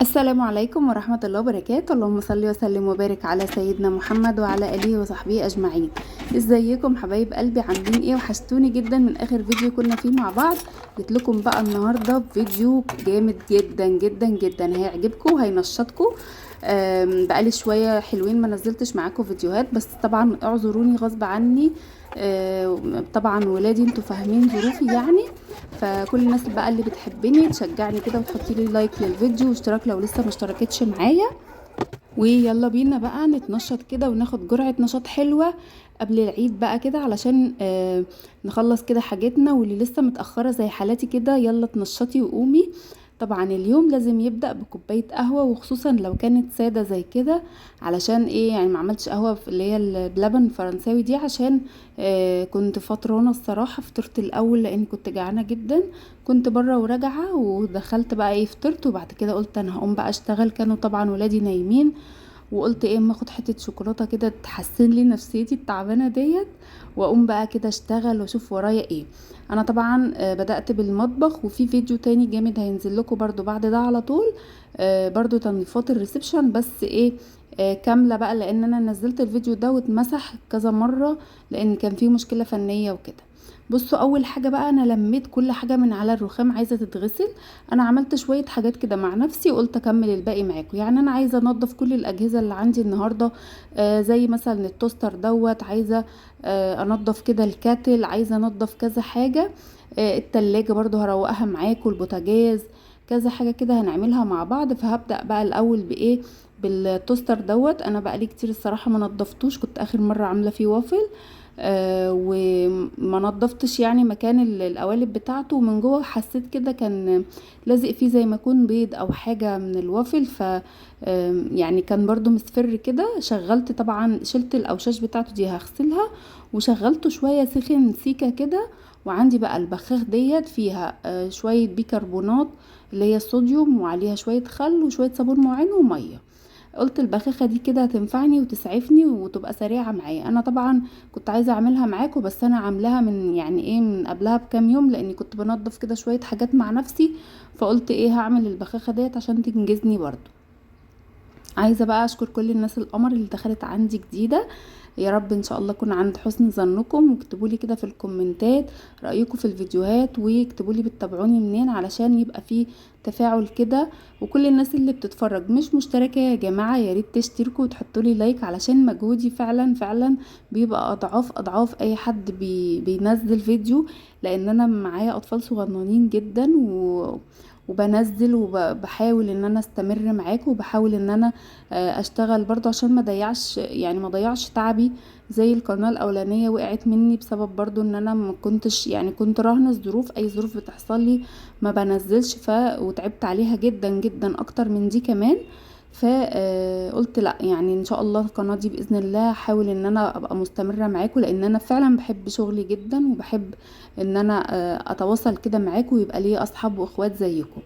السلام عليكم ورحمة الله وبركاته. اللهم صل وسلم وبارك على سيدنا محمد وعلى آله وصحبه أجمعين. ازيكم حبايب قلبي؟ عاملين ايه؟ وحشتوني جدا من آخر فيديو كنا فيه مع بعض. جيت لكم بقى النهاردة بفيديو جامد جدا جدا جدا، هيعجبكم وهينشطكم. بقالي شوية حلوين ما نزلتش معاكم فيديوهات، بس طبعا اعذروني غصب عني. طبعا ولادي انتوا فاهمين ظروفي يعني. فكل الناس بقى اللي بتحبني تشجعني كده وتحطي لي لايك للفيديو واشتراك لو لسه ما اشتركتش معايا. ويلا بينا بقى نتنشط كده وناخد جرعة نشاط حلوة قبل العيد بقى كده، علشان نخلص كده حاجتنا، واللي لسه متأخرة زي حالاتي كده يلا تنشطي وقومي. طبعا اليوم لازم يبدأ بكوباية قهوة، وخصوصا لو كانت سادة زي كده. علشان ايه يعني؟ ما عملتش قهوة اللي هي بلبن فرنساوي دي، عشان كنت فطرانة الصراحة. فطرت الأول لأني كنت جعانة جدا، كنت بره وراجعة ودخلت بقى ايه فطرت، وبعد كده قلت انا هقوم بقى اشتغل. كانوا طبعا ولادي نايمين، وقلت ايه اما اخد حته شوكولاته كده تحسن لي نفسيتي التعبانه ديت، واقوم بقى كده اشتغل واشوف ورايا ايه. انا طبعا بدأت بالمطبخ، وفي فيديو تاني جامد هينزل لكم برضو بعد ده على طول. برضو تنظيفات الريسبشن، بس ايه كامله بقى، لان انا نزلت الفيديو ده واتمسح كذا مره لان كان فيه مشكله فنيه وكده. بصوا، اول حاجه بقى انا لميت كل حاجه من على الرخام عايزه تتغسل. انا عملت شويه حاجات كده مع نفسي وقلت اكمل الباقي معاكم. يعني انا عايزه انضف كل الاجهزه اللي عندي النهارده، زي مثلا التوستر دوت، عايزه انضف كده الكاتل، عايزه انضف كذا حاجه. التلاجة برضو هروقها معاكم، البوتاجاز، كذا حاجه كده هنعملها مع بعض. فهبدأ بقى الاول بايه؟ بالتوستر دوت. انا بقى لي كتير الصراحه ما نضفتوش، كنت اخر مره عامله فيه وافل. وما نضفتش يعني مكان القوالب بتاعته، ومن جوه حسيت كده كان لازق فيه زي ما يكون بيض او حاجه من الوافل. ف يعني كان برضو مصفر كده. شغلت طبعا، شلت الاوشاش بتاعته دي هغسلها، وشغلته شويه سخن سيكه كده. وعندي بقى البخاخ ديت فيها شويه بيكربونات اللي هي الصوديوم، وعليها شويه خل وشويه صابون معين وميه. قلت البخاخه دي كده هتنفعني وتسعفني وتبقى سريعه معايا. انا طبعا كنت عايزه اعملها معاكم، بس انا عاملاها من يعني ايه من قبلها بكام يوم، لاني كنت بنضف كده شويه حاجات مع نفسي. فقلت ايه هعمل البخاخه ديت عشان تنجزني برضو. عايزه بقى اشكر كل الناس القمر اللي دخلت عندي جديده. يا رب ان شاء الله اكون عند حسن ظنكم، واكتبوا لي كده في الكومنتات رايكم في الفيديوهات، واكتبوا لي بتتابعوني منين علشان يبقى في تفاعل كده. وكل الناس اللي بتتفرج مش مشتركه يا جماعه، يا ريت تشتركوا وتحطوا لي لايك، علشان مجهودي فعلا فعلا بيبقى اضعاف اضعاف اي حد بينزل فيديو. لان انا معايا اطفال صغننين جدا وبنزل وبحاول ان انا استمر معاكم، وبحاول ان انا اشتغل برضو عشان ما ضيعش يعني ما ضيعش تعبي. زي القناة الاولانية وقعت مني بسبب برضو ان انا ما كنتش يعني كنت راهنة الظروف، اي ظروف بتحصل لي ما بنزلش. وتعبت عليها جدا جدا اكتر من دي كمان. فقلت لا، يعني ان شاء الله القناة دي باذن الله هحاول ان انا ابقى مستمرة معاكم، لان انا فعلا بحب شغلي جدا، وبحب ان انا اتواصل كده معاكم ويبقى لي اصحاب واخوات زيكم.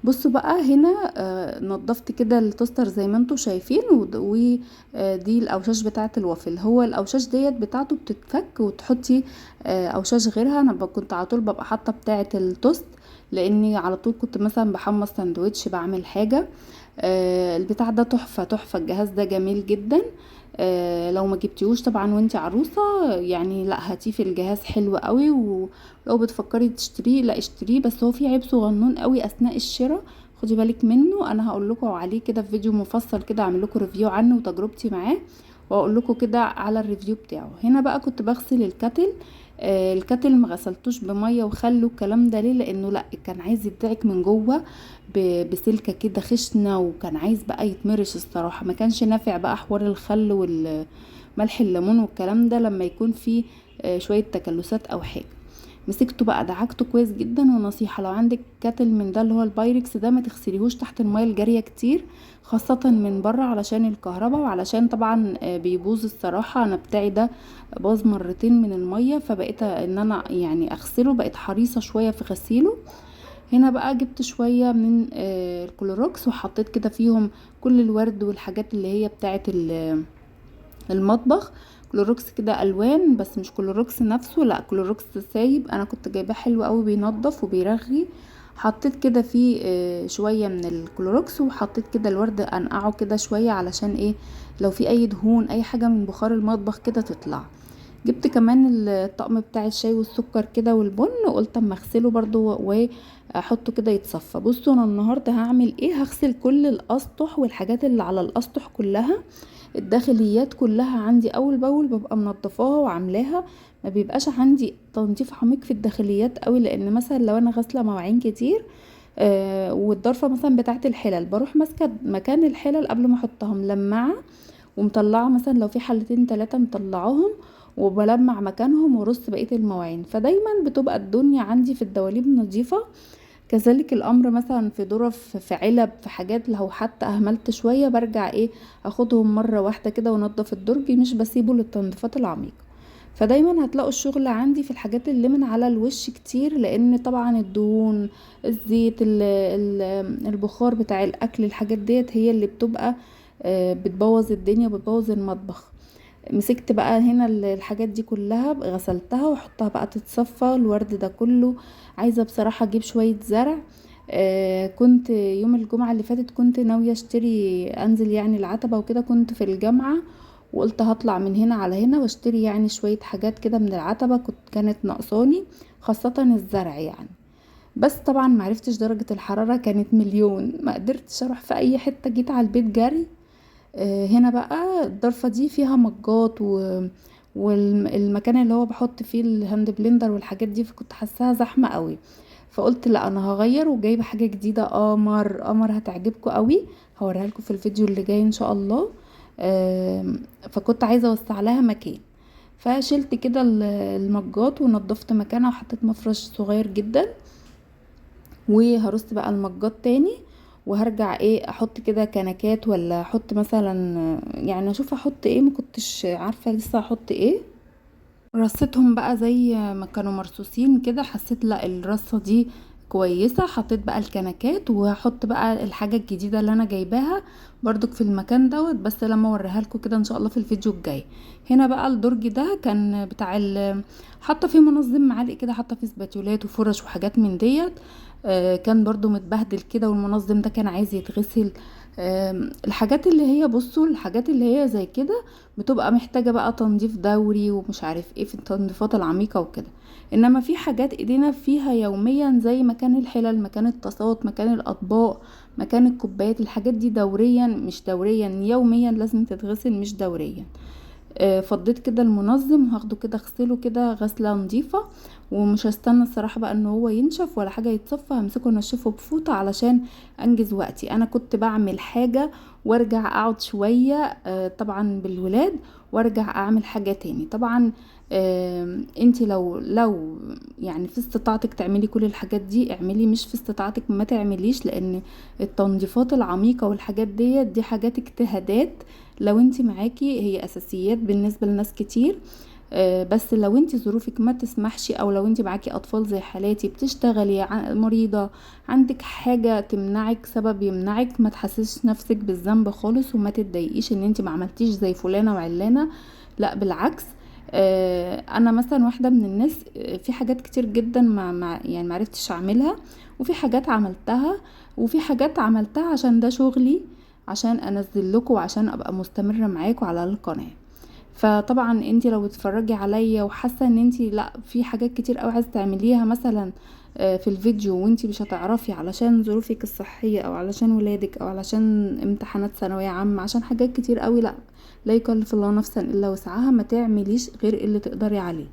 بصوا بقى هنا نضفت كده التوستر زي ما انتم شايفين، ودي الاوشاش بتاعه الوافل. هو الاوشاش ديت بتاعته بتتفك وتحطي اوشاش غيرها. انا كنت على طول ببقى حاطه بتاعه التوست، لاني على طول كنت مثلا بحمص ساندوتش بعمل حاجه. البتاع ده تحفه تحفه، الجهاز ده جميل جدا. لو ما جبتيهوش طبعا وانتي عروسه يعني، لا هاتيه، في الجهاز حلو قوي. ولو بتفكري تشتريه لا اشتريه، بس هو فيه عيب صغنون قوي اثناء الشراء، خدي بالك منه. انا هقول لكم عليه كده في فيديو مفصل كده، اعمل لكم ريفيو عنه وتجربتي معاه، واقول لكم كده على الريفيو بتاعه. هنا بقى كنت بغسل الكاتل. الكاتل ما غسلتوش بميه وخل والكلام ده. ليه؟ لانه لا كان عايز يدعك من جوه بسلكه كده خشنه، وكان عايز بقى يتمرش الصراحه. ما كانش نافع بقى حوار الخل والملح الليمون والكلام ده لما يكون فيه شويه تكلسات او حاجه. مسكته بقى دعكته كويس جدا. ونصيحة، لو عندك كاتل من ده اللي هو البايركس ده، ما تغسليهوش تحت المية الجارية كتير، خاصة من بره علشان الكهرباء، وعلشان طبعا بيبوظ الصراحة. انا بتاعي ده باظ مرتين من المية، فبقيت ان انا يعني اغسله، بقيت حريصة شوية في غسيله. هنا بقى جبت شوية من الكلوروكس، وحطيت كده فيهم كل الورد والحاجات اللي هي بتاعت المطبخ. كلوروكس كده الوان، بس مش كلوروكس نفسه، لا كلوروكس سايب. انا كنت جايباه حلو قوي، بينضف وبيرغي. حطيت كده فيه شوية من الكلوروكس، وحطيت كده الورد انقعه كده شوية علشان ايه لو في اي دهون اي حاجة من بخار المطبخ كده تطلع. جبت كمان الطقم بتاع الشاي والسكر كده والبن، وقلت اما اغسله برضو واحطه كده يتصفى. بصوا انا النهارده هعمل ايه، هغسل كل الاسطح والحاجات اللي على الاسطح كلها، الداخليات كلها عندي اول باول ببقى منضفاها وعاملاها. ما بيبقاش عندي تنظيف عميق في الداخليات قوي، لان مثلا لو انا غاسله مواعين كتير والضرفه مثلا بتاعه الحلل، بروح ماسكه مكان الحلل قبل ما احطها ملمعه ومطلعه، مثلا لو في حلتين تلاتة مطلعاهم وبلمع مكانهم وارص بقيه المواعين، فدايما بتبقى الدنيا عندي في الدواليب نظيفه. كذلك الامر مثلا في ظرف، في علب، في حاجات لو حتى اهملت شويه برجع ايه اخدهم مره واحده كده وانضف الدرج، مش بسيبه للتنظيفات العميقه. فدايما هتلاقوا الشغل عندي في الحاجات اللي من على الوش كتير، لان طبعا الدهون، الزيت، البخار بتاع الاكل، الحاجات ديت هي اللي بتبقى بتبوظ الدنيا وبتبوظ المطبخ. مسكت بقى هنا الحاجات دي كلها غسلتها واحطها بقى تتصفى. الورد ده كله عايزه بصراحه اجيب شويه زرع. كنت يوم الجمعه اللي فاتت كنت ناويه اشتري، انزل يعني العتبه وكده، كنت في الجامعه وقلت هطلع من هنا على هنا واشتري يعني شويه حاجات كده من العتبه كانت ناقصاني، خاصه الزرع يعني. بس طبعا معرفتش درجه الحراره كانت مليون، ما قدرتش اروح في اي حته، جيت على البيت جري. هنا بقى الضرفة دي فيها مجات والمكان اللي هو بحط فيه الهاند بلندر والحاجات دي، فكنت حاساها زحمة قوي. فقلت لا انا هغير وجايبه حاجه جديده، قمر هتعجبكم قوي، هوريها لكم في الفيديو اللي جاي ان شاء الله. فكنت عايزه اوسع لها مكان، فشلت كده المجات ونضفت مكانها وحطيت مفرش صغير جدا، وهرص بقى المجات تاني، وهرجع ايه احط كده كنكات، ولا احط مثلا يعني اشوف احط ايه، ما كنتش عارفه لسه احط ايه. رصيتهم بقى زي ما كانوا مرصوصين كده، حسيت لا الرصه دي كويسه، حطيت بقى الكنكات وهحط بقى الحاجه الجديده اللي انا جايباها برضك في المكان دوت، بس لما اوريها لكم كده ان شاء الله في الفيديو الجاي. هنا بقى الدرج ده كان بتاع حاطه فيه منظم معالق كده، حاطه فيه سباتولات وفرش وحاجات من ديت. كان برضو متبهدل كده، والمنظم ده كان عايز يتغسل. الحاجات اللي هي بصوا الحاجات اللي هي زي كده بتبقى محتاجة بقى تنظيف دوري ومش عارف ايه في التنظيفات العميقة وكده. انما في حاجات ايدينا فيها يوميا زي مكان الحلل، مكان الطاسات، مكان الاطباق، مكان الكوبايات، الحاجات دي دوريا مش دوريا، يوميا لازم تتغسل مش دوريا. فضيت كده المنظم وهاخده كده اغسله كده غسله نظيفه، ومش هستنى الصراحه بقى ان هو ينشف ولا حاجه يتصفى، همسكه انشفه بفوطه علشان انجز وقتي. انا كنت بعمل حاجه وارجع اقعد شويه طبعا بالولاد، وارجع اعمل حاجه تاني طبعا. انتي لو يعني في استطاعتك تعملي كل الحاجات دي اعملي، مش في استطاعتك ما تعمليش، لان التنظيفات العميقه والحاجات دي حاجات اجتهادات. لو انت معاكي هي اساسيات بالنسبه لناس كتير، بس لو انت ظروفك ما تسمحش، او لو انت معاكي اطفال زي حالاتي بتشتغلي مريضه، عندك حاجه تمنعك، سبب يمنعك، ما تحسسش نفسك بالذنب خالص، وما تتضايقيش ان انت ما عملتيش زي فلانه وعلانه. لا بالعكس. انا مثلا واحده من الناس في حاجات كتير جدا يعني معرفتش اعملها، وفي حاجات عملتها، وفي حاجات عملتها عشان ده شغلي، عشان انزل لكم وعشان ابقى مستمره معاكم على القناه. فطبعا انتي لو بتتفرجي عليا وحاسه ان انتي لا في حاجات كتير قوي عايزه تعمليها مثلا في الفيديو وانتي مش هتعرفي علشان ظروفك الصحيه، او علشان ولادك، او علشان امتحانات ثانويه عامه، عشان حاجات كتير قوي، لا يكلف الله نفسا الا وسعها، ما تعمليش غير اللي تقدري عليه.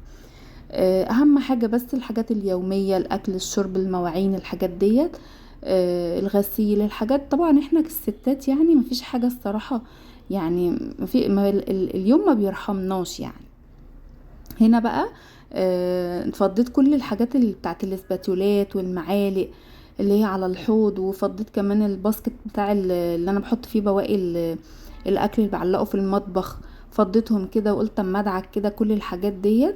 اهم حاجه بس الحاجات اليوميه، الاكل، الشرب، المواعين، الحاجات ديت، الغسيل، الحاجات طبعا احنا كستات يعني مفيش حاجه الصراحه، يعني ما اليوم ما بيرحمناش يعني. هنا بقى فضيت كل الحاجات اللي بتاعت الاسباتولات والمعالق اللي هي على الحوض، وفضيت كمان الباسكت بتاع اللي انا بحط فيه بواقي الاكل اللي بعلقه في المطبخ، فضيتهم كده وقلت اما ادعك كده كل الحاجات ديت.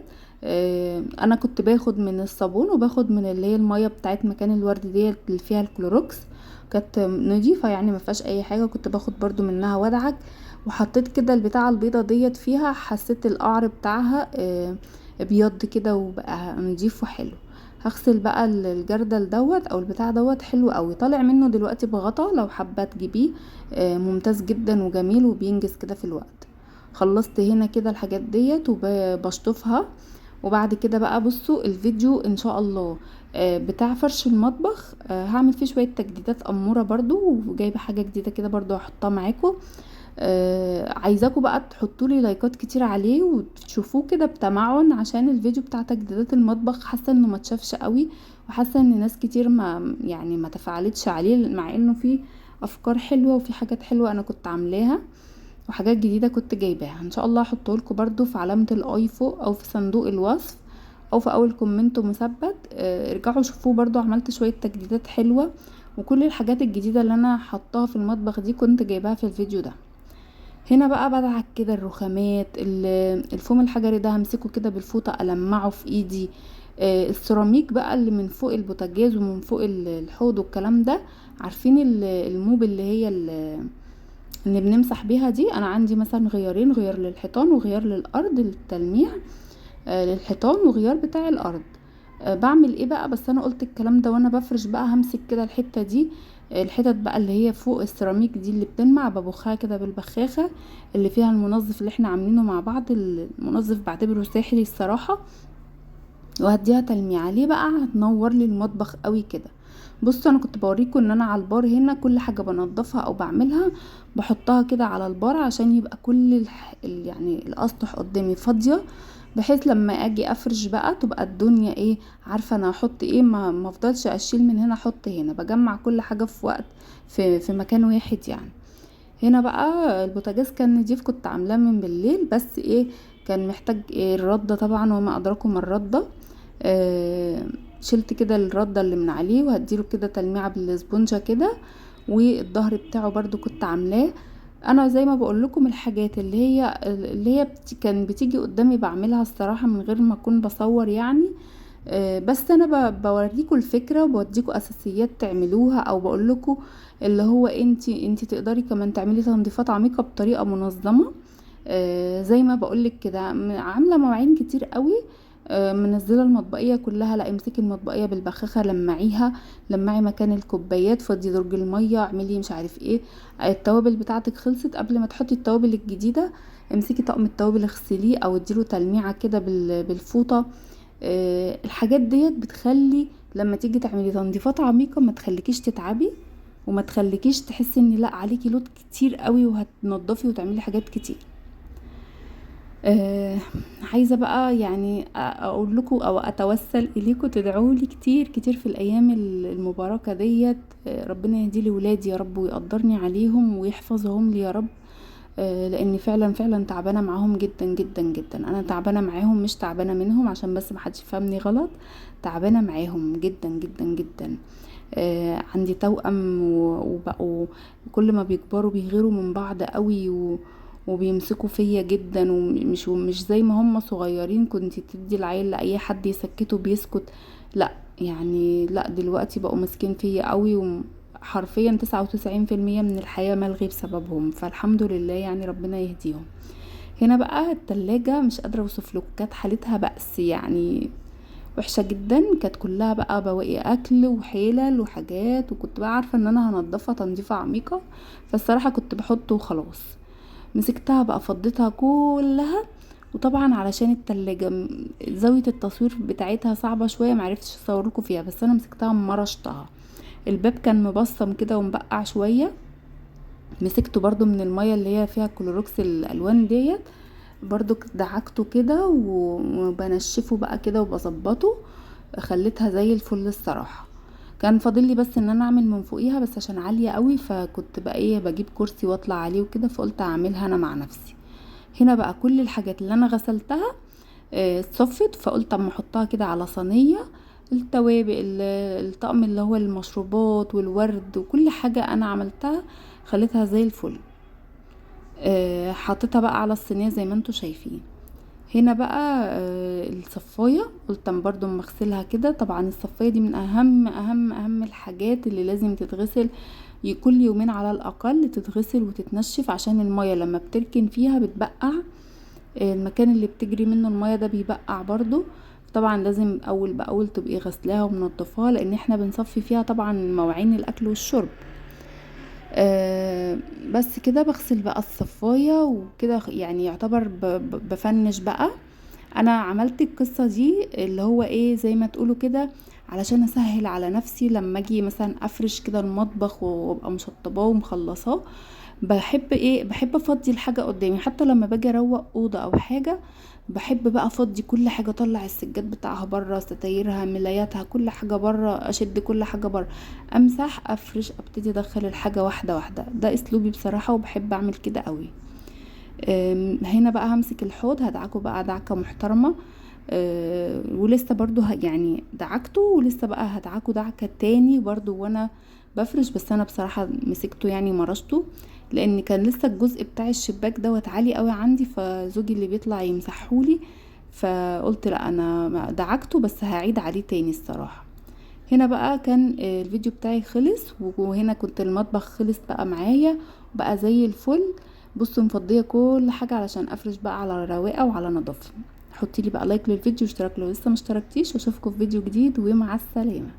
انا كنت باخد من الصابون وباخد من اللي هي الميه بتاعت مكان الورد ديت اللي فيها الكلوروكس، كانت نضيفه يعني ما فيهاش اي حاجه، كنت باخد برضو منها وادعك. وحطيت كده البتاعه البيضه ديت فيها، حسيت القعر بتاعها ابيض كده وبقى نضيف وحلو. هغسل بقى الجردل دوت او البتاع دوت حلو قوي، طالع منه دلوقتي بغطا لو حابه تجيبيه، ممتاز جدا وجميل وبينجز كده في الوقت. خلصت هنا كده الحاجات ديت وبشطفها. وبعد كده بقى بصوا الفيديو ان شاء الله بتاع فرش المطبخ، هعمل فيه شويه تجديدات اموره برضو، وجايبه حاجه جديده كده برضو هحطها معاكم. عايزاكم بقى تحطولي لايكات كتير عليه وتشوفوه كده بتمعن، عشان الفيديو بتاع تجديدات المطبخ حاسه انه ما اتشافش قوي، وحاسه ان ناس كتير ما يعني ما تفاعلتش عليه، مع انه فيه افكار حلوه وفي حاجات حلوه انا كنت عاملاها وحاجات جديده كنت جايباها. ان شاء الله هحطه لكم برده في علامه الاي فوق او في صندوق الوصف او في اول كومنت مثبت. ارجعوا شوفوه برده، عملت شويه تجديدات حلوه، وكل الحاجات الجديده اللي انا حطاها في المطبخ دي كنت جايباها في الفيديو ده. هنا بقى بدعك كده الرخامات، الفوم الحجري ده همسكه كده بالفوطة ألمعه في ايدي. السيراميك بقى اللي من فوق البوتاجاز ومن فوق الحوض والكلام ده، عارفين الموب اللي هي اللي بنمسح بيها دي، انا عندي مثلا غيارين، غيار للحيطان وغيار للارض للتلميع، للحيطان وغيار بتاع الارض. بعمل ايه بقى، بس انا قلت الكلام ده وانا بفرش بقى، همسك كده الحته دي، الحتت بقى اللي هي فوق السيراميك دي اللي بتلمع، ببخها كده بالبخاخه اللي فيها المنظف اللي احنا عاملينه مع بعض. المنظف بعتبره ساحري الصراحه، وهديها تلميعه ليه بقى، هتنور لي المطبخ قوي كده. بصوا انا كنت بوريكم ان انا على البار هنا كل حاجه بنضفها او بعملها بحطها كده على البار، عشان يبقى كل يعني الاسطح قدامي فاضيه، بحيث لما اجي افرش بقى تبقى الدنيا ايه، عارفه انا هحط ايه، ما افضلش اشيل من هنا احط هنا، بجمع كل حاجه في وقت في مكان واحد يعني. هنا بقى البوتاجاز كان نضيف، كنت عاملاه من بالليل، بس ايه كان محتاج إيه الرده طبعا، وما ادراكم الرده. آه شلت كده الرده اللي من عليه وهديله كده تلميعه بالاسبونجه كده، والظهر بتاعه برضو كنت عاملاه. انا زي ما بقول لكم الحاجات اللي هي كان بتيجي قدامي بعملها الصراحه من غير ما اكون بصور يعني. بس انا بوريكم الفكره وبوديكم اساسيات تعملوها، او بقول لكم اللي هو انتي تقدري كمان تعملي تنظيفات عميقه بطريقه منظمه. زي ما بقولك كده عامله مواعين كتير قوي، منزله المطبقيه كلها، لا امسكي المطبقيه بالبخاخه لمعيها، لمعي مكان الكوبايات، فضي درج الميه، اعملي مش عارف ايه. التوابل بتاعتك خلصت، قبل ما تحطي التوابل الجديده امسكي طقم التوابل اغسليه او اديله تلميعه كده بالفوطه. الحاجات ديت بتخلي لما تيجي تعملي تنظيفات عميقه ما تخليكيش تتعبي، وما تخليكيش تحسي ان لا عليكي لود كتير قوي وهتنضفي وتعملي حاجات كتير. آه عايزه بقى يعني اقول لكم او اتوسل اليكم تدعوا لي كتير كتير في الايام المباركه ديت. ربنا يهدي لي ولادي يا رب، ويقدرني عليهم ويحفظهم لي يا رب. لاني فعلا فعلا تعبانه معاهم جدا جدا جدا، انا تعبانه معاهم مش تعبانه منهم، عشان بس محدش يفهمني غلط، تعبانه معاهم جدا جدا جدا. عندي توأم وبقوا كل ما بيكبروا بيغيروا من بعض قوي وبيمسكوا فيا جدا، ومش زي ما هم صغيرين كنت تدي العيل لاي حد يسكته بيسكت، لا يعني لا دلوقتي بقوا ماسكين فيا قوي، حرفيا 99% من الحياة ملغي بسببهم، فالحمد لله يعني ربنا يهديهم. هنا بقى التلاجة مش قادرة اوصفلكم، كانت حالتها بأس يعني وحشة جدا، كانت كلها بقى بواقي اكل وحيلل وحاجات، وكنت بقى عارفة ان انا هنضفها تنظيفة عميقة، فالصراحة كنت بحطه وخلاص. مسكتها بقى فضيتها كلها، وطبعا علشان التلاجة زاوية التصوير بتاعتها صعبة شوية معرفتش اصورلكوا فيها، بس انا مسكتها مرشتها، الباب كان مبصم كده ومبقع شوية، مسكته برضو من المية اللي هي فيها كلوروكس الالوان ديت، برضو دعكته كده وبنشفه بقى كده وبظبطه، خليتها زي الفل الصراحة. كان فاضل لي بس ان انا اعمل من فوقيها، بس عشان عالية قوي فكنت بقى ايه بجيب كرسي واطلع عليه وكده، فقلت اعملها انا مع نفسي. هنا بقى كل الحاجات اللي انا غسلتها صفت، فقلت اما احطها كده على صينية، التوابل الطقم اللي هو المشروبات والورد وكل حاجة انا عملتها خليتها زي الفل. حطيتها بقى على الصينية زي ما انتوا شايفين. هنا بقى الصفاية قلت برضو اما اغسلها كده، طبعا الصفاية دي من اهم اهم اهم الحاجات اللي لازم تتغسل كل يومين على الاقل، تتغسل وتتنشف، عشان المية لما بتركن فيها بتبقع، المكان اللي بتجري منه المية ده بيبقع برضو، طبعا لازم اول باول تبقي غسلاها ومنضفاها، لان احنا بنصفي فيها طبعا مواعين الاكل والشرب. آه بس كده بغسل بقى الصفاية وكده، يعني يعتبر بفنش بقى. انا عملت القصة دي اللي هو ايه زي ما تقولوا كده علشان اسهل على نفسي لما اجي مثلا افرش كده المطبخ وابقى مشطباه ومخلصاه. بحب افضي الحاجة قدامي، حتى لما باجي اروق اوضة او حاجة بحب بقى افضي كل حاجة، اطلع السجاد بتاعها بره، ستايرها، ملاياتها، كل حاجة بره، اشد كل حاجة بره، امسح، افرش، ابتدي ادخل الحاجة واحدة واحدة. ده اسلوبي بصراحة وبحب اعمل كده قوي. هنا بقى همسك الحوض هدعكه بقى دعكة محترمة. ولسه برضو يعني دعكته، ولسه بقى هدعكه دعكة تاني برضو وانا بفرش. بس انا بصراحة مسكته يعني مرشته، لان كان لسه الجزء بتاع الشباك دوت عالي قوي عندي، فزوجي اللي بيطلع يمسحهولي، فقلت لا انا دعكته بس هعيد عليه تاني الصراحة. هنا بقى كان الفيديو بتاعي خلص، وهنا كنت المطبخ خلص بقى معايا بقى زي الفل. بصوا مفضيه كل حاجه علشان افرش بقى على رواقه وعلى نظافه. حطي لي بقى لايك للفيديو واشتراك لو لسه مشتركتيش، واشوفكم في فيديو جديد، ومع السلامه.